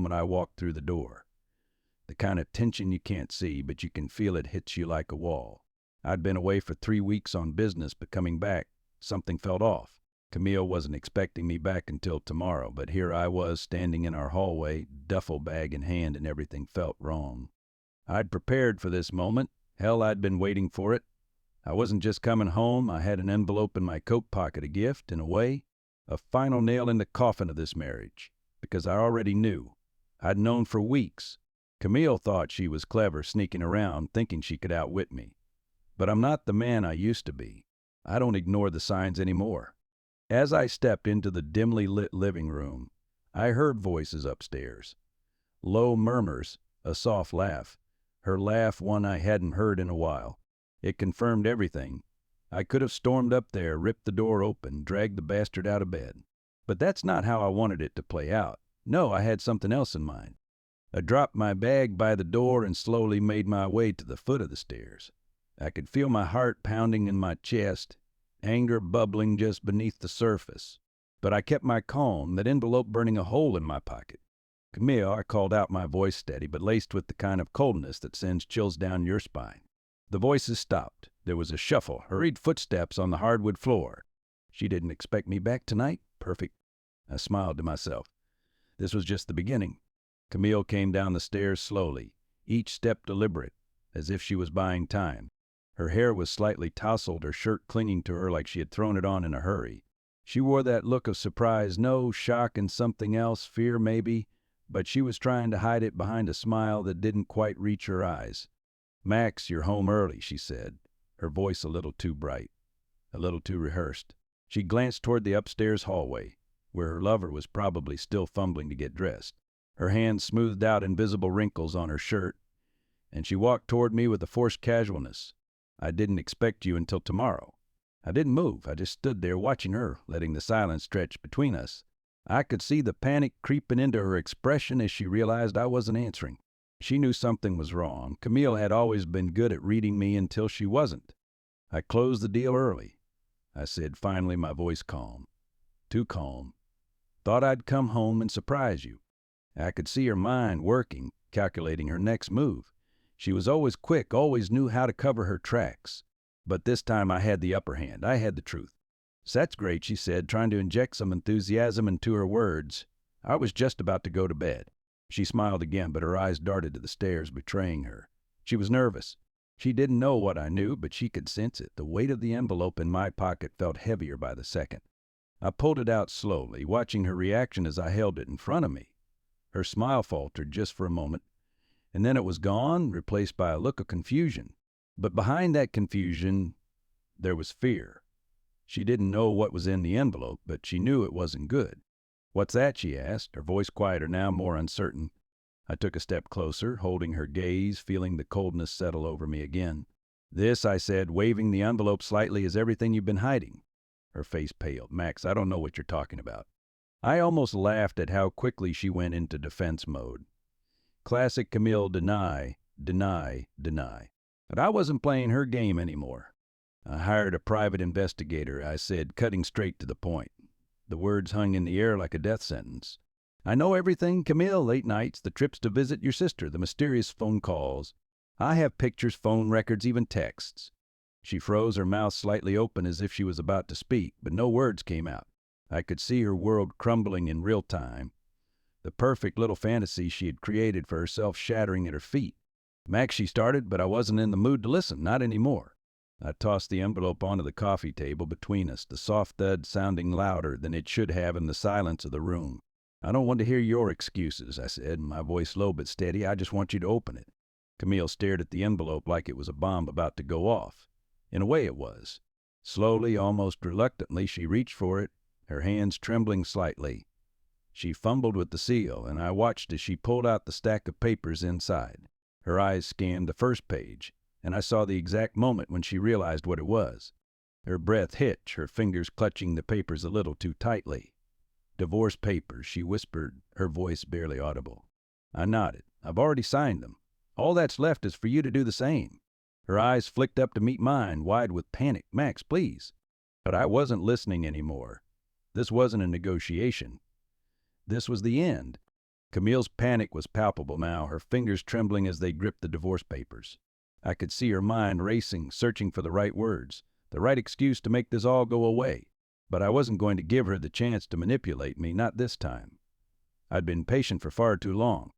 when I walked through the door. The kind of tension you can't see, but you can feel it hits you like a wall. I'd been away for 3 weeks on business, but coming back, something felt off. Camille wasn't expecting me back until tomorrow, but here I was standing in our hallway, duffel bag in hand, and everything felt wrong. I'd prepared for this moment. Hell, I'd been waiting for it. I wasn't just coming home. I had an envelope in my coat pocket, a gift, in a way, a final nail in the coffin of this marriage, because I already knew. I'd known for weeks. Camille thought she was clever, sneaking around, thinking she could outwit me. But I'm not the man I used to be. I don't ignore the signs anymore. As I stepped into the dimly lit living room, I heard voices upstairs. Low murmurs, a soft laugh. Her laugh, one I hadn't heard in a while. It confirmed everything. I could have stormed up there, ripped the door open, dragged the bastard out of bed. But that's not how I wanted it to play out. No, I had something else in mind. I dropped my bag by the door and slowly made my way to the foot of the stairs. I could feel my heart pounding in my chest, anger bubbling just beneath the surface. But I kept my calm, that envelope burning a hole in my pocket. "Camille," I called out, my voice steady, but laced with the kind of coldness that sends chills down your spine. The voices stopped. There was a shuffle, hurried footsteps on the hardwood floor. She didn't expect me back tonight? Perfect. I smiled to myself. This was just the beginning. Camille came down the stairs slowly, each step deliberate, as if she was buying time. Her hair was slightly tousled, her shirt clinging to her like she had thrown it on in a hurry. She wore that look of surprise, no, shock and something else, fear maybe, but she was trying to hide it behind a smile that didn't quite reach her eyes. "Max, you're home early," she said, her voice a little too bright, a little too rehearsed. She glanced toward the upstairs hallway, where her lover was probably still fumbling to get dressed. Her hands smoothed out invisible wrinkles on her shirt, and she walked toward me with a forced casualness. "I didn't expect you until tomorrow." I didn't move. I just stood there watching her, letting the silence stretch between us. I could see the panic creeping into her expression as she realized I wasn't answering. She knew something was wrong. Camille had always been good at reading me until she wasn't. "I closed the deal early," I said, finally, my voice calm. Too calm. "Thought I'd come home and surprise you." I could see her mind working, calculating her next move. She was always quick, always knew how to cover her tracks. But this time I had the upper hand. I had the truth. "That's great," she said, trying to inject some enthusiasm into her words. I was just about to go to bed. She smiled again, but her eyes darted to the stairs, betraying her. She was nervous. She didn't know what I knew, but she could sense it. The weight of the envelope in my pocket felt heavier by the second. I pulled it out slowly, watching her reaction as I held it in front of me. Her smile faltered just for a moment, and then it was gone, replaced by a look of confusion. But behind that confusion, there was fear. She didn't know what was in the envelope, but she knew it wasn't good. "What's that?" she asked, her voice quieter now, more uncertain. I took a step closer, holding her gaze, feeling the coldness settle over me again. "This," I said, waving the envelope slightly, "is everything you've been hiding." Her face paled. "Max, I don't know what you're talking about." I almost laughed at how quickly she went into defense mode. Classic Camille, deny, deny, deny. But I wasn't playing her game anymore. "I hired a private investigator," I said, cutting straight to the point. The words hung in the air like a death sentence. "I know everything, Camille, late nights, the trips to visit your sister, the mysterious phone calls. I have pictures, phone records, even texts." She froze, her mouth slightly open as if she was about to speak, but no words came out. I could see her world crumbling in real time. The perfect little fantasy she had created for herself shattering at her feet. "Max," she started, but I wasn't in the mood to listen, not anymore. I tossed the envelope onto the coffee table between us, the soft thud sounding louder than it should have in the silence of the room. "I don't want to hear your excuses," I said, my voice low but steady. "I just want you to open it." Camille stared at the envelope like it was a bomb about to go off. In a way it was. Slowly, almost reluctantly, she reached for it, her hands trembling slightly. She fumbled with the seal, and I watched as she pulled out the stack of papers inside. Her eyes scanned the first page, and I saw the exact moment when she realized what it was. Her breath hitched, her fingers clutching the papers a little too tightly. "Divorce papers," she whispered, her voice barely audible. I nodded. "I've already signed them. All that's left is for you to do the same." Her eyes flicked up to meet mine, wide with panic. "Max, please." But I wasn't listening anymore. This wasn't a negotiation. This was the end. Camille's panic was palpable now, her fingers trembling as they gripped the divorce papers. I could see her mind racing, searching for the right words, the right excuse to make this all go away. But I wasn't going to give her the chance to manipulate me, not this time. I'd been patient for far too long.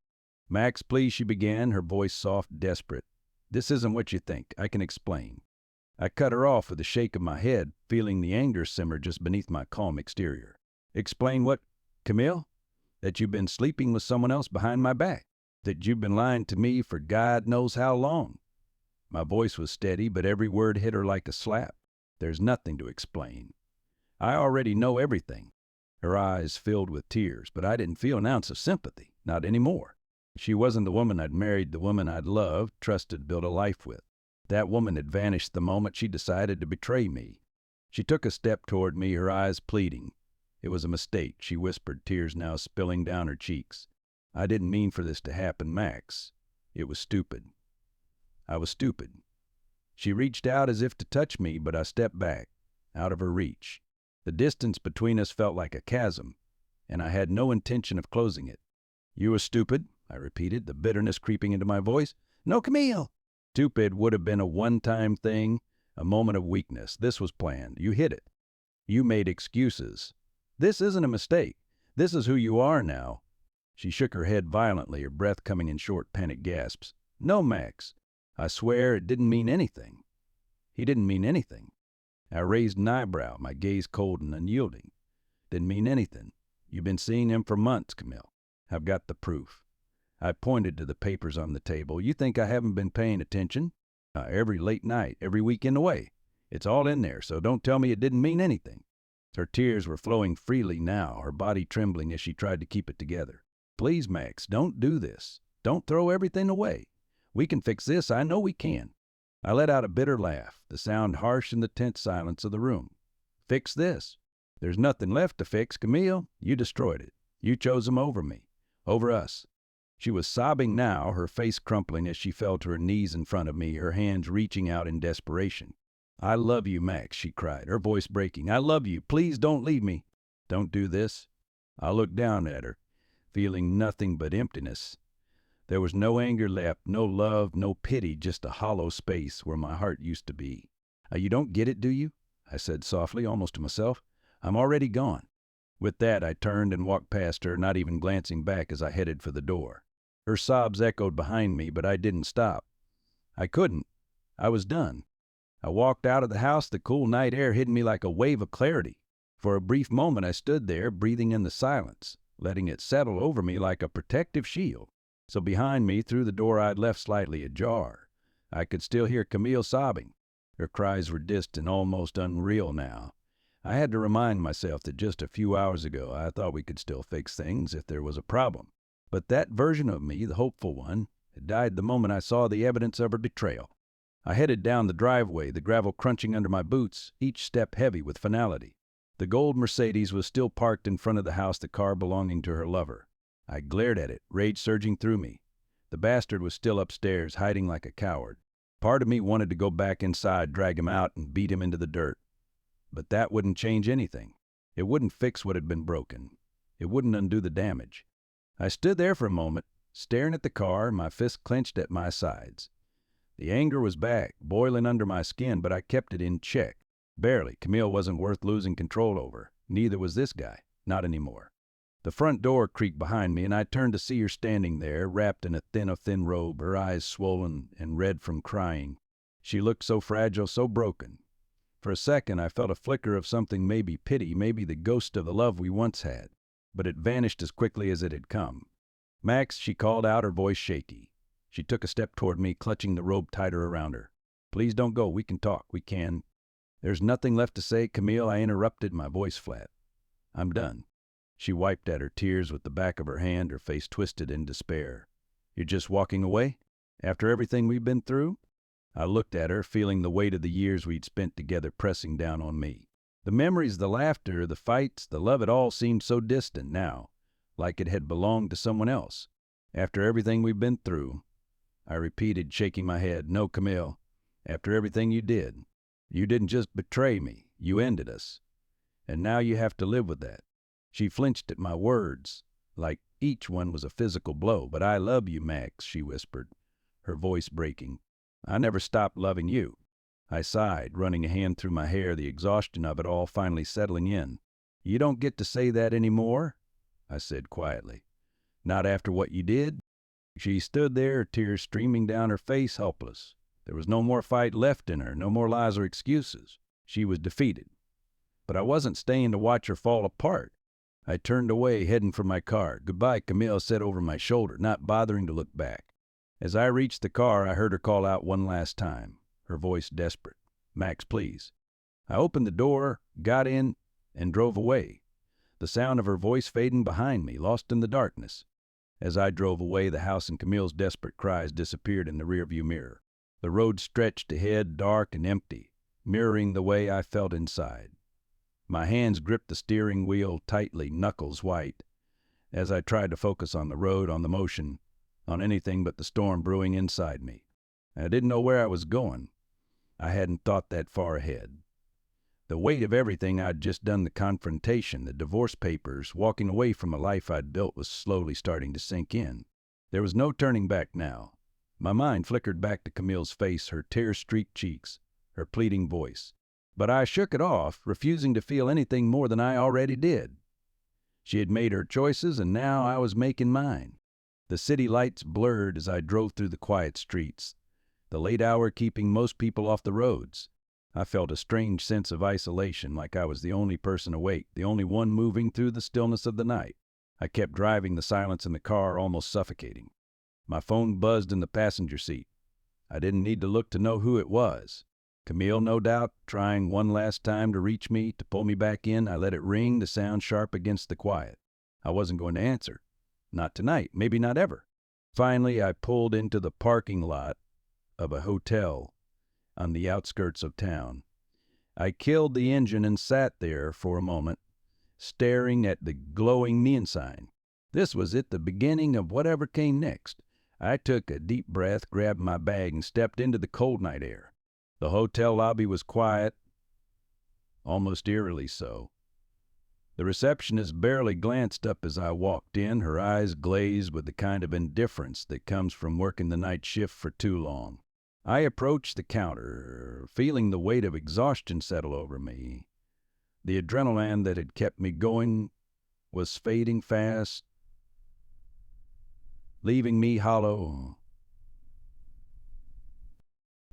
"Max, please," she began, her voice soft, desperate. "This isn't what you think. I can explain." I cut her off with a shake of my head, feeling the anger simmer just beneath my calm exterior. "Explain what, Camille? That you've been sleeping with someone else behind my back. That you've been lying to me for God knows how long." My voice was steady, but every word hit her like a slap. "There's nothing to explain. I already know everything." Her eyes filled with tears, but I didn't feel an ounce of sympathy, not anymore. She wasn't the woman I'd married, the woman I'd loved, trusted, built a life with. That woman had vanished the moment she decided to betray me. She took a step toward me, her eyes pleading. "It was a mistake," she whispered, tears now spilling down her cheeks. "I didn't mean for this to happen, Max. It was stupid. I was stupid." She reached out as if to touch me, but I stepped back, out of her reach. The distance between us felt like a chasm, and I had no intention of closing it. "You were stupid," I repeated, the bitterness creeping into my voice. "No, Camille!" "Stupid would have been a one-time thing, a moment of weakness. This was planned. You hid it. You made excuses. This isn't a mistake. This is who you are now." She shook her head violently, her breath coming in short, panicked gasps. "No, Max. I swear it didn't mean anything. He didn't mean anything." I raised an eyebrow, my gaze cold and unyielding. "Didn't mean anything. You've been seeing him for months, Camille. I've got the proof." I pointed to the papers on the table. "You think I haven't been paying attention? Every late night, every weekend away. It's all in there, so don't tell me it didn't mean anything." Her tears were flowing freely now, her body trembling as she tried to keep it together. "Please, Max, don't do this. Don't throw everything away. We can fix this. I know we can." I let out a bitter laugh, the sound harsh in the tense silence of the room. "Fix this? There's nothing left to fix, Camille. You destroyed it. You chose him over me, over us." She was sobbing now, her face crumpling as she fell to her knees in front of me, her hands reaching out in desperation. "I love you, Max," she cried, her voice breaking. "I love you. Please don't leave me. Don't do this." I looked down at her, feeling nothing but emptiness. There was no anger left, no love, no pity, just a hollow space where my heart used to be. "You don't get it, do you?" I said softly, almost to myself. "I'm already gone." With that, I turned and walked past her, not even glancing back as I headed for the door. Her sobs echoed behind me, but I didn't stop. I couldn't. I was done. I walked out of the house, the cool night air hitting me like a wave of clarity. For a brief moment I stood there, breathing in the silence, letting it settle over me like a protective shield. So behind me, through the door I'd left slightly ajar, I could still hear Camille sobbing. Her cries were distant, almost unreal now. I had to remind myself that just a few hours ago I thought we could still fix things if there was a problem. But that version of me, the hopeful one, had died the moment I saw the evidence of her betrayal. I headed down the driveway, the gravel crunching under my boots, each step heavy with finality. The gold Mercedes was still parked in front of the house, the car belonging to her lover. I glared at it, rage surging through me. The bastard was still upstairs, hiding like a coward. Part of me wanted to go back inside, drag him out, and beat him into the dirt. But that wouldn't change anything. It wouldn't fix what had been broken. It wouldn't undo the damage. I stood there for a moment, staring at the car, my fists clenched at my sides. The anger was back, boiling under my skin, but I kept it in check. Barely. Camille wasn't worth losing control over. Neither was this guy. Not anymore. The front door creaked behind me, and I turned to see her standing there, wrapped in a thin robe, her eyes swollen and red from crying. She looked so fragile, so broken. For a second, I felt a flicker of something, maybe pity, maybe the ghost of the love we once had. But it vanished as quickly as it had come. "Max," she called out, her voice shaky. She took a step toward me, clutching the robe tighter around her. "Please don't go. We can talk. We can." "There's nothing left to say, Camille," I interrupted, my voice flat. "I'm done." She wiped at her tears with the back of her hand, her face twisted in despair. "You're just walking away? After everything we've been through?" I looked at her, feeling the weight of the years we'd spent together pressing down on me. The memories, the laughter, the fights, the love, it all seemed so distant now, like it had belonged to someone else. "After everything we've been through," I repeated, shaking my head. "No, Camille. After everything you did. You didn't just betray me. You ended us. And now you have to live with that." She flinched at my words, like Each one was a physical blow. "But I love you, Max," she whispered, her voice breaking. "I never stopped loving you." I sighed, running a hand through my hair, the exhaustion of it all finally settling in. "You don't get to say that anymore," I said quietly. "Not after what you did?" She stood there, tears streaming down her face, helpless. There was no more fight left in her, no more lies or excuses. She was defeated. But I wasn't staying to watch her fall apart. I turned away, heading for my car. "Goodbye," Camille said over my shoulder, not bothering to look back. As I reached the car, I heard her call out one last time, her voice desperate. "Max, please." I opened the door, got in, and drove away, the sound of her voice fading behind me, lost in the darkness. As I drove away, the house and Camille's desperate cries disappeared in the rearview mirror. The road stretched ahead, dark and empty, mirroring the way I felt inside. My hands gripped the steering wheel tightly, knuckles white, as I tried to focus on the road, on the motion, on anything but the storm brewing inside me. I didn't know where I was going. I hadn't thought that far ahead. The weight of everything I'd just done, the confrontation, the divorce papers, walking away from a life I'd built, was slowly starting to sink in. There was no turning back now. My mind flickered back to Camille's face, her tear-streaked cheeks, her pleading voice. But I shook it off, refusing to feel anything more than I already did. She had made her choices, and now I was making mine. The city lights blurred as I drove through the quiet streets, the late hour keeping most people off the roads. I felt a strange sense of isolation, like I was the only person awake, the only one moving through the stillness of the night. I kept driving, the silence in the car almost suffocating. My phone buzzed in the passenger seat. I didn't need to look to know who it was. Camille, no doubt, trying one last time to reach me, to pull me back in. I let it ring, the sound sharp against the quiet. I wasn't going to answer. Not tonight, maybe not ever. Finally, I pulled into the parking lot of a hotel on the outskirts of town. I killed the engine and sat there for a moment, staring at the glowing neon sign. This was it, the beginning of whatever came next. I took a deep breath, grabbed my bag, and stepped into the cold night air. The hotel lobby was quiet, almost eerily so. The receptionist barely glanced up as I walked in, her eyes glazed with the kind of indifference that comes from working the night shift for too long. I approached the counter, feeling the weight of exhaustion settle over me. The adrenaline that had kept me going was fading fast, leaving me hollow.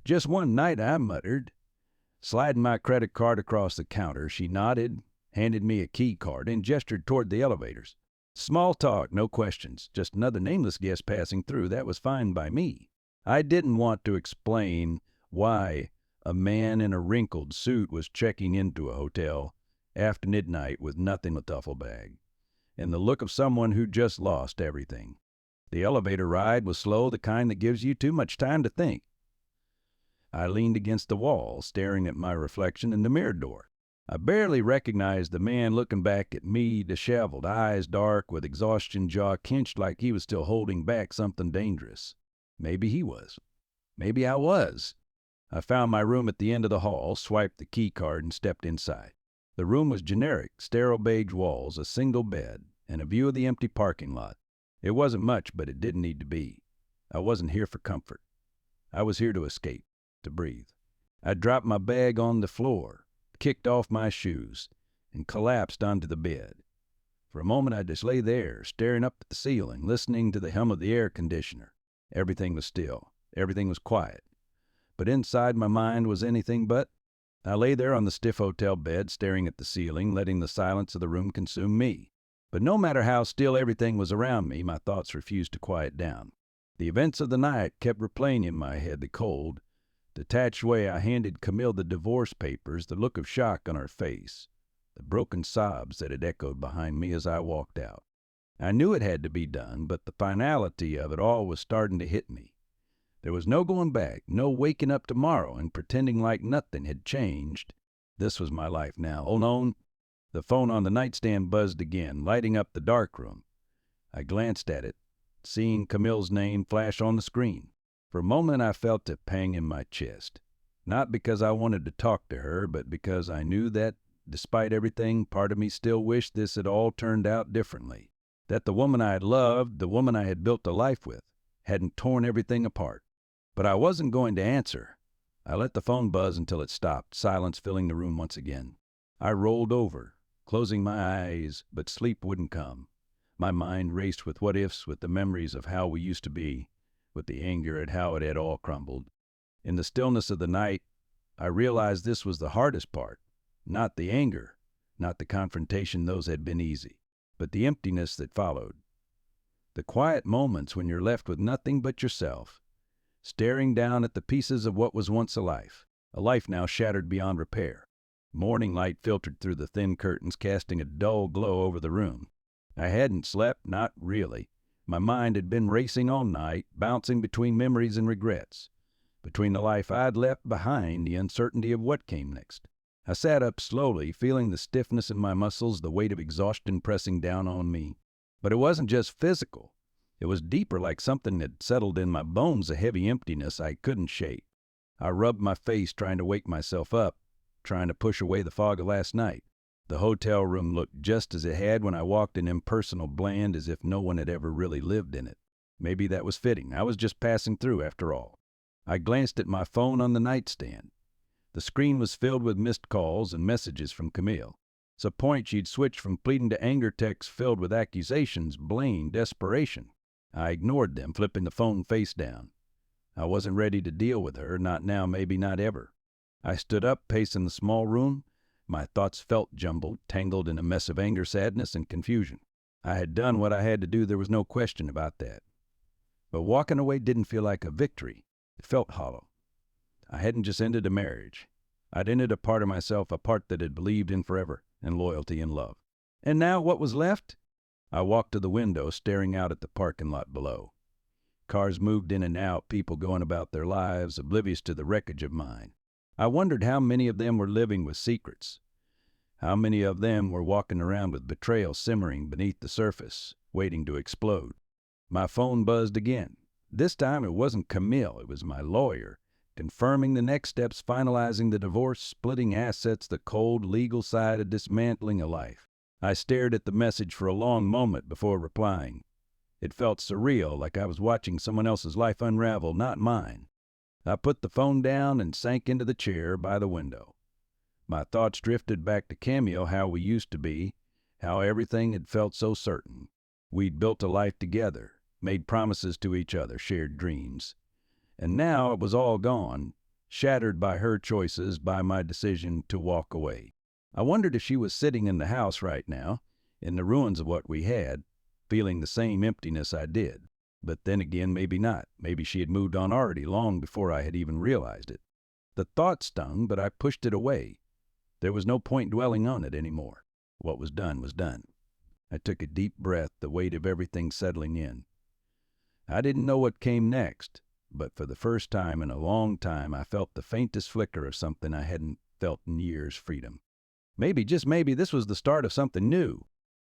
"Just one night," I muttered, sliding my credit card across the counter. She nodded, handed me a key card, and gestured toward the elevators. Small talk, no questions, just another nameless guest passing through. That was fine by me. I didn't want to explain why a man in a wrinkled suit was checking into a hotel after midnight with nothing but a duffel bag, and the look of someone who just lost everything. The elevator ride was slow, the kind that gives you too much time to think. I leaned against the wall, staring at my reflection in the mirror door. I barely recognized the man looking back at me, disheveled, eyes dark with exhaustion, jaw clenched like he was still holding back something dangerous. Maybe he was. Maybe I was. I found my room at the end of the hall, swiped the key card, and stepped inside. The room was generic, sterile beige walls, a single bed, and a view of the empty parking lot. It wasn't much, but it didn't need to be. I wasn't here for comfort. I was here to escape, to breathe. I dropped my bag on the floor, kicked off my shoes, and collapsed onto the bed. For a moment I just lay there, staring up at the ceiling, listening to the hum of the air conditioner. Everything was still. Everything was quiet. But inside my mind was anything but. I lay there on the stiff hotel bed, staring at the ceiling, letting the silence of the room consume me. But no matter how still everything was around me, my thoughts refused to quiet down. The events of the night kept replaying in my head, the cold, detached way I handed Camille the divorce papers, the look of shock on her face, the broken sobs that had echoed behind me as I walked out. I knew it had to be done, but the finality of it all was starting to hit me. There was no going back, no waking up tomorrow and pretending like nothing had changed. This was my life now, alone. The phone on the nightstand buzzed again, lighting up the darkroom. I glanced at it, seeing Camille's name flash on the screen. For a moment I felt a pang in my chest, not because I wanted to talk to her, but because I knew that, despite everything, part of me still wished this had all turned out differently. That the woman I had loved, the woman I had built a life with, hadn't torn everything apart. But I wasn't going to answer. I let the phone buzz until it stopped, silence filling the room once again. I rolled over, closing my eyes, but sleep wouldn't come. My mind raced with what-ifs, with the memories of how we used to be, with the anger at how it had all crumbled. In the stillness of the night, I realized this was the hardest part. Not the anger, not the confrontation, those had been easy, but the emptiness that followed. The quiet moments when you're left with nothing but yourself, staring down at the pieces of what was once a life now shattered beyond repair. Morning light filtered through the thin curtains, casting a dull glow over the room. I hadn't slept, not really. My mind had been racing all night, bouncing between memories and regrets, between the life I'd left behind, the uncertainty of what came next. I sat up slowly, feeling the stiffness in my muscles, the weight of exhaustion pressing down on me. But it wasn't just physical. It was deeper, like something had settled in my bones, a heavy emptiness I couldn't shake. I rubbed my face, trying to wake myself up, trying to push away the fog of last night. The hotel room looked just as it had when I walked in, impersonal, bland, as if no one had ever really lived in it. Maybe that was fitting. I was just passing through, after all. I glanced at my phone on the nightstand. The screen was filled with missed calls and messages from Camille. It's a point she'd switched from pleading to anger texts filled with accusations, blame, desperation. I ignored them, flipping the phone face down. I wasn't ready to deal with her, not now, maybe not ever. I stood up, pacing the small room. My thoughts felt jumbled, tangled in a mess of anger, sadness, and confusion. I had done what I had to do, there was no question about that. But walking away didn't feel like a victory. It felt hollow. I hadn't just ended a marriage. I'd ended a part of myself, a part that had believed in forever, in loyalty and love. And now what was left? I walked to the window, staring out at the parking lot below. Cars moved in and out, people going about their lives, oblivious to the wreckage of mine. I wondered how many of them were living with secrets. How many of them were walking around with betrayal simmering beneath the surface, waiting to explode. My phone buzzed again. This time it wasn't Camille, it was my lawyer, confirming the next steps, finalizing the divorce, splitting assets, the cold legal side of dismantling a life. I stared at the message for a long moment before replying. It felt surreal, like I was watching someone else's life unravel, not mine. I put the phone down and sank into the chair by the window. My thoughts drifted back to Camille, how we used to be, how everything had felt so certain. We'd built a life together, made promises to each other, shared dreams. And now it was all gone, shattered by her choices, by my decision to walk away. I wondered if she was sitting in the house right now, in the ruins of what we had, feeling the same emptiness I did. But then again, maybe not. Maybe she had moved on already, long before I had even realized it. The thought stung, but I pushed it away. There was no point dwelling on it anymore. What was done was done. I took a deep breath, the weight of everything settling in. I didn't know what came next, but for the first time in a long time, I felt the faintest flicker of something I hadn't felt in years, freedom. Maybe, just maybe, this was the start of something new.